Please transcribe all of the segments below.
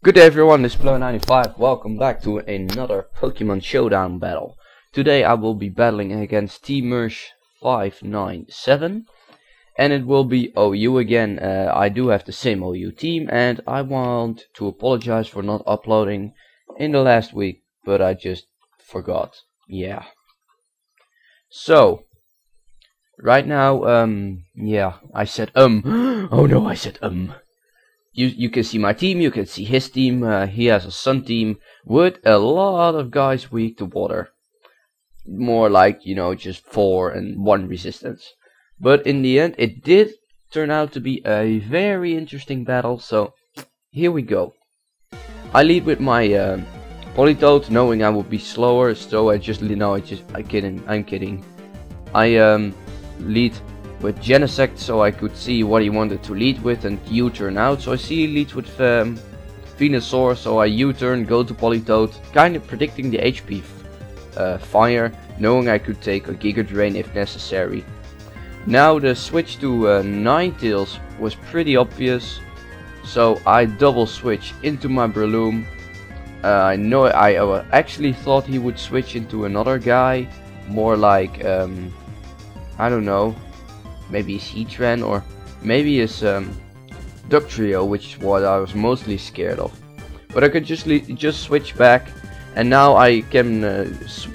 Good day everyone, this is tmersh597. Welcome back to another Pokemon Showdown battle. Today I will be battling against tmersh597 and it will be OU again. I do have the same OU team and I want to apologize for not uploading in the last week, but I just forgot. Yeah. So, right now, I said oh no, I said You can see my team, you can see his team. He has a sun team with a lot of guys weak to water. More like, just 4 and 1 resistance. But in the end, it did turn out to be a very interesting battle, so here we go. I lead with my Politoed, knowing I would be slower, so I'm kidding. I lead with Genesect, so I could see what he wanted to lead with and U-turn out. So I see he leads with Venusaur, so I U-turn, go to Politoed, kind of predicting the HP fire, knowing I could take a Giga Drain if necessary. Now the switch to Ninetales was pretty obvious, so I double switch into my Breloom. I actually thought he would switch into another guy, more like I don't know, maybe Heatran or maybe his Dugtrio, which is what I was mostly scared of. But I could just switch back, and now I can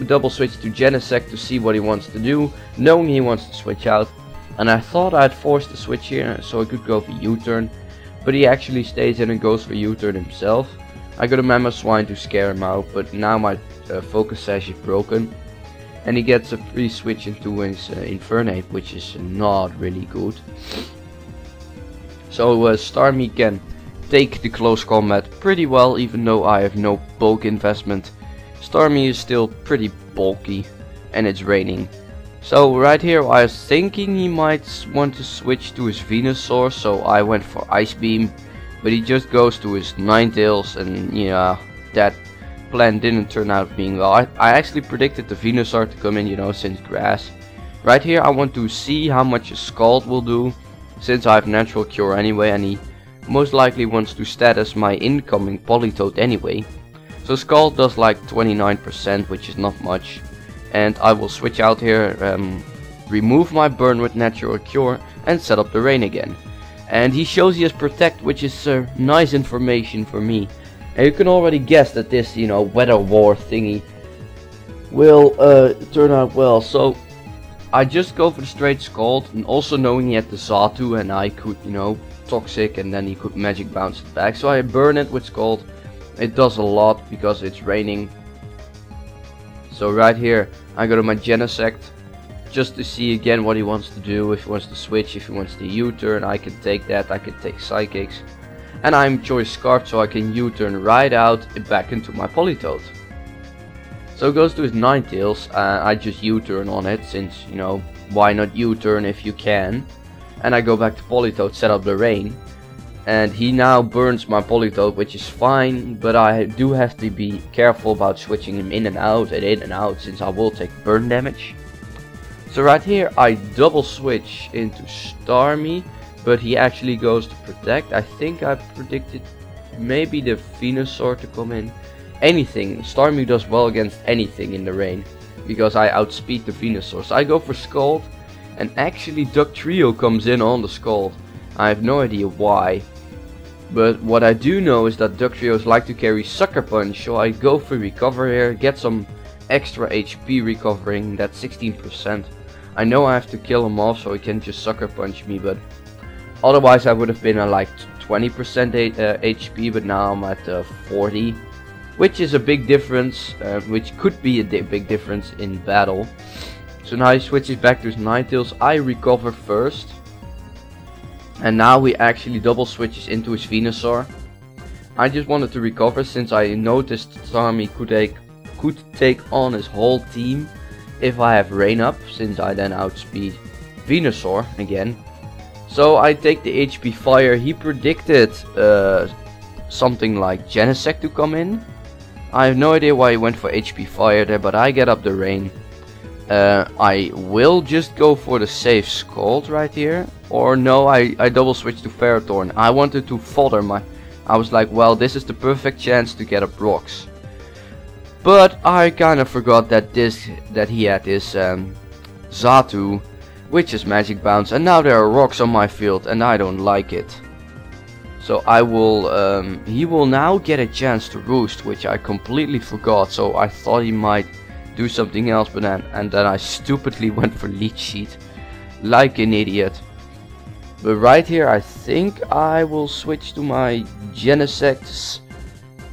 double switch to Genesect to see what he wants to do, knowing he wants to switch out. And I thought I'd force the switch here so I could go for U-turn, but he actually stays in and goes for U-turn himself. I got a Mamoswine to scare him out, but now my focus sash is broken. And he gets a free switch into his Infernape, which is not really good. So Starmie can take the close combat pretty well, even though I have no bulk investment. Starmie is still pretty bulky, and it's raining. So right here I was thinking he might want to switch to his Venusaur, so I went for Ice Beam. But he just goes to his Ninetales, and yeah, that plan didn't turn out being well. I actually predicted the Venusaur to come in, since grass. Right here I want to see how much a Scald will do, since I have natural cure anyway, and he most likely wants to status my incoming Politoed anyway. So Scald does like 29%, which is not much. And I will switch out here, remove my burn with natural cure, and set up the rain again. And he shows he has Protect, which is nice information for me. And you can already guess that this, weather war thingy will turn out well. So I just go for the straight Scald, and also knowing he had the Xatu and I could, Toxic, and then he could Magic Bounce it back. So I burn it with Scald. It does a lot because it's raining. So right here I go to my Genesect, just to see again what he wants to do. If he wants to switch, if he wants to U-turn, I can take that. I can take Psychics. And I'm Choice Scarf, so I can U-turn right out back into my Politoed. So it goes to his Ninetales. I just U-turn on it, since, why not U-turn if you can. And I go back to Politoed, set up the rain. And he now burns my Politoed, which is fine. But I do have to be careful about switching him in and out, since I will take burn damage. So right here I double switch into Starmie. But he actually goes to Protect. I think I predicted maybe the Venusaur to come in. Anything. Starmie does well against anything in the rain, because I outspeed the Venusaur. So I go for Scald. And actually Dugtrio comes in on the Scald. I have no idea why. But what I do know is that Dugtrios like to carry Sucker Punch. So I go for Recover here. Get some extra HP recovering. That's 16%. I know I have to kill him off so he can just Sucker Punch me. But otherwise I would have been at like 20% HP, but now I'm at 40, which is a big difference, which could be a big difference in battle. So now he switches back to his Ninetales. I recover first, and now he actually double switches into his Venusaur. I just wanted to recover, since I noticed Starmie could take on his whole team if I have rain up, since I then outspeed Venusaur again. So I take the HP fire. He predicted something like Genesect to come in. I have no idea why he went for HP fire there, but I get up the rain. I will just go for the safe Scald right here. Or no, I double switch to Ferrothorn. I wanted to fodder my I was like, well, this is the perfect chance to get up rocks. But I kind of forgot that he had this Xatu, which is magic bounce, and now there are rocks on my field and I don't like it. So I will, he will now get a chance to roost, which I completely forgot. So I thought he might do something else, but then I stupidly went for leech sheet, like an idiot. But right here, I think I will switch to my Genesects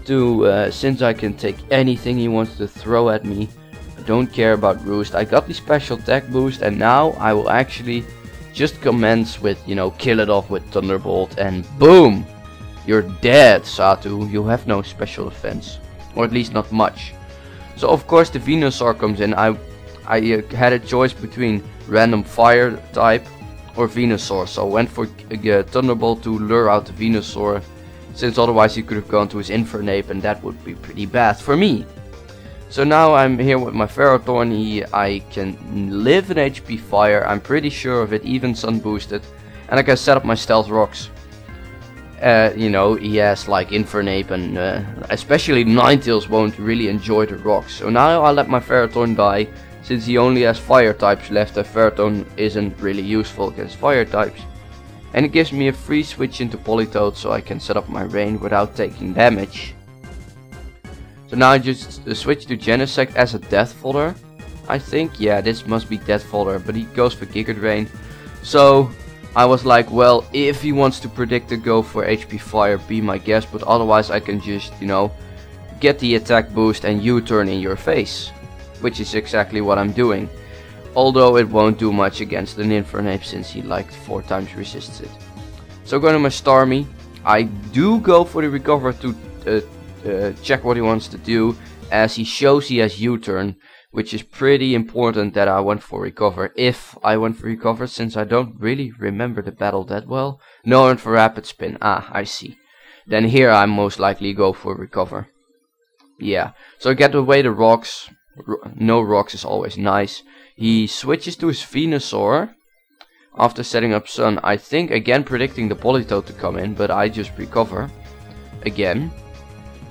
to, since I can take anything he wants to throw at me. I don't care about roost. I got the special attack boost, and now I will actually just commence with, you know, kill it off with Thunderbolt, and boom! You're dead, Xatu. You have no special defense, or at least not much. So of course the Venusaur comes in. I had a choice between random fire type or Venusaur, so I went for Thunderbolt to lure out the Venusaur, since otherwise he could have gone to his Infernape, and that would be pretty bad for me. So now I'm here with my Ferrothorn. I can live in HP fire, I'm pretty sure of it, even sun boosted, and I can set up my stealth rocks. You know, he has like Infernape, and especially Ninetales won't really enjoy the rocks. So now I'll let my Ferrothorn die, since he only has fire types left, and Ferrothorn isn't really useful against fire types. And it gives me a free switch into Politoed, so I can set up my rain without taking damage. So now I just switch to Genesect as a Death Fodder. I think, yeah, this must be Death Fodder, but he goes for Giga Drain. So I was like, well, if he wants to predict to go for HP Fire, be my guest, but otherwise I can just, you know, get the attack boost and U-turn in your face. Which is exactly what I'm doing. Although it won't do much against an Infernape, since he like 4 times resists it. So going to my Starmie, I do go for the Recover to check what he wants to do, as he shows he has U-turn, which is pretty important that I went for Recover. If I went for Recover, since I don't really remember the battle that well. No, I went for Rapid Spin. Ah, I see. Then here I most likely go for Recover. Yeah, so I get away the rocks. No rocks is always nice. He switches to his Venusaur after setting up Sun. I think again predicting the Politoed to come in, but I just Recover again.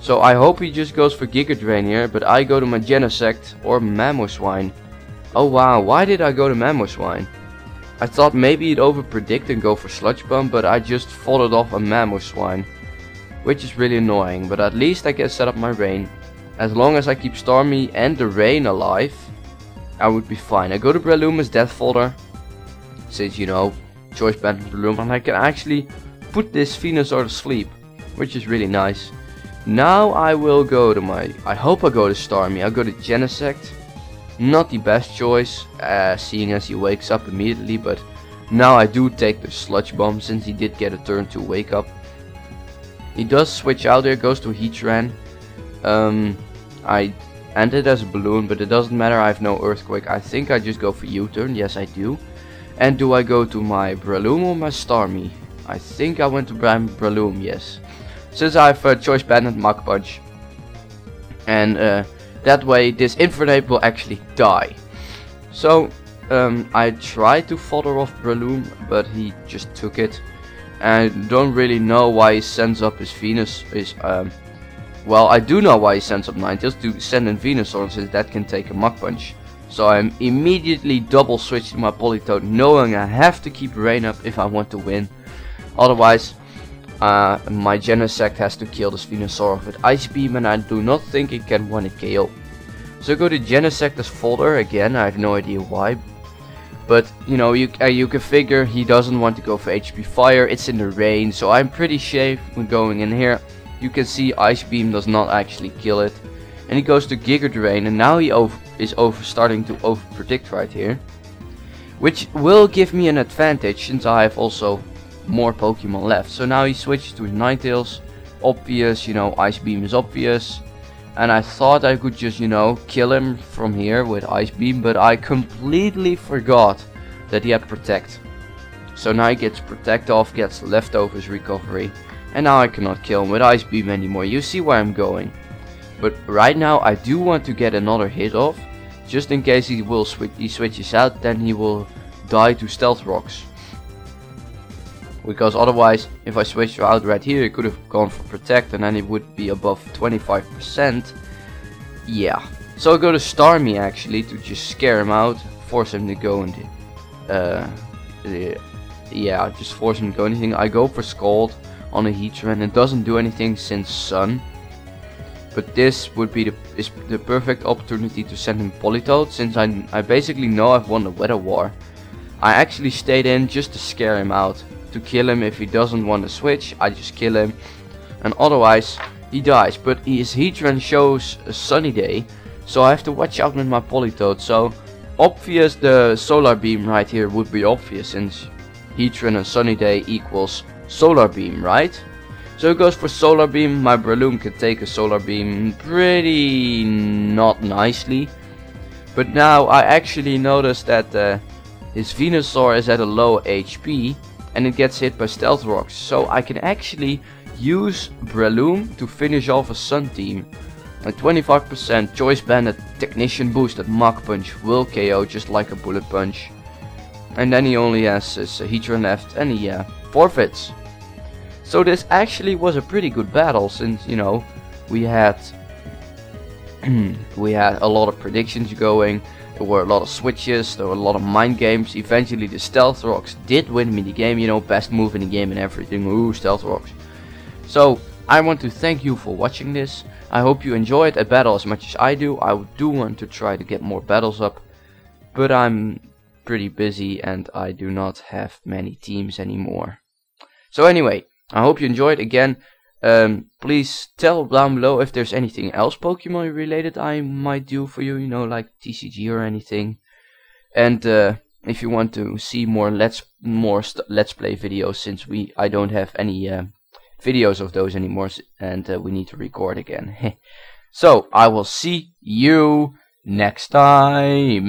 So I hope he just goes for Giga Drain here, but I go to my Genesect or Mamoswine. Oh wow, why did I go to Mamoswine? I thought maybe he'd over predict and go for Sludge Bomb, but I just followed off a Mamoswine, which is really annoying, but at least I can set up my rain. As long as I keep Starmie and the rain alive, I would be fine. I go to Breloom as Death Fodder, since, you know, Choice Band Breloom, and I can actually put this Venusaur to sleep, which is really nice. Now I will go to my, I hope I go to Starmie. I'll go to Genesect. Not the best choice, seeing as he wakes up immediately, but now I do take the Sludge Bomb, since he did get a turn to wake up. He does switch out there, goes to Heatran. I ended as a balloon, but it doesn't matter, I have no Earthquake. I think I just go for U-turn, yes I do. And do I go to my Breloom or my Starmie? I think I went to Breloom, yes. Since I have Choice Band and Mach Punch. And that way this Infernape will actually die. So I tried to fodder off Breloom, but he just took it. And I don't really know why he sends up his well, I do know why he sends up Ninetales, to send in Venusaur, since that can take a Mach Punch. So I'm immediately double switched to my Politoed, knowing I have to keep rain up if I want to win. Otherwise, my Genesect has to kill this Venusaur with Ice Beam, and I do not think it can one hit KO. So go to Genesect as fodder again. I have no idea why. But, you know, you can figure he doesn't want to go for HP Fire. It's in the rain, so I'm pretty safe when going in here. You can see Ice Beam does not actually kill it. And he goes to Giga Drain, and now he is starting to over predict right here. Which will give me an advantage, since I have also more Pokemon left. So now he switches to his Ninetales. Obvious, you know, Ice Beam is obvious. And I thought I could just, you know, kill him from here with Ice Beam, but I completely forgot that he had Protect. So now he gets Protect off, gets Leftovers Recovery. And now I cannot kill him with Ice Beam anymore. You see where I'm going. But right now I do want to get another hit off. Just in case he switches out, then he will die to Stealth Rocks. because otherwise if I switch out right here it could have gone for protect and then it would be above 25%. Yeah, so I go to Starmie actually to just scare him out, force him to go into yeah, just force him to go anything. I go for Scald on a Heatran. It doesn't do anything since Sun, but this would be the perfect opportunity to send him Politoed, since I basically know I've won the Weather War. I actually stayed in just to scare him out, to kill him. If he doesn't want to switch, I just kill him, and otherwise he dies. But his Heatran shows a Sunny Day, so I have to watch out with my Politoed. So obvious, the Solar Beam right here would be obvious, since Heatran and Sunny Day equals Solar Beam, right? So it goes for Solar Beam. My Breloom can take a Solar Beam pretty not nicely, but now I actually noticed that his Venusaur is at a low HP and it gets hit by Stealth Rocks, so I can actually use Breloom to finish off a Sun team. At 25%, Choice Banded Technician boosted Mach Punch will KO just like a Bullet Punch. And then he only has his Heatran left and he forfeits. So this actually was a pretty good battle, since, you know, we had a lot of predictions going, there were a lot of switches, there were a lot of mind games. Eventually the Stealth Rocks did win me the game, you know, best move in the game and everything. Ooh, Stealth Rocks. So I want to thank you for watching this. I hope you enjoyed a battle as much as I do. I do want to try to get more battles up, but I'm pretty busy and I do not have many teams anymore. So anyway, I hope you enjoyed. Again, please tell down below if there's anything else Pokemon related I might do for you, you know, like TCG or anything. And if you want to see more Let's Play videos, since I don't have any videos of those anymore, and we need to record again. So I will see you next time.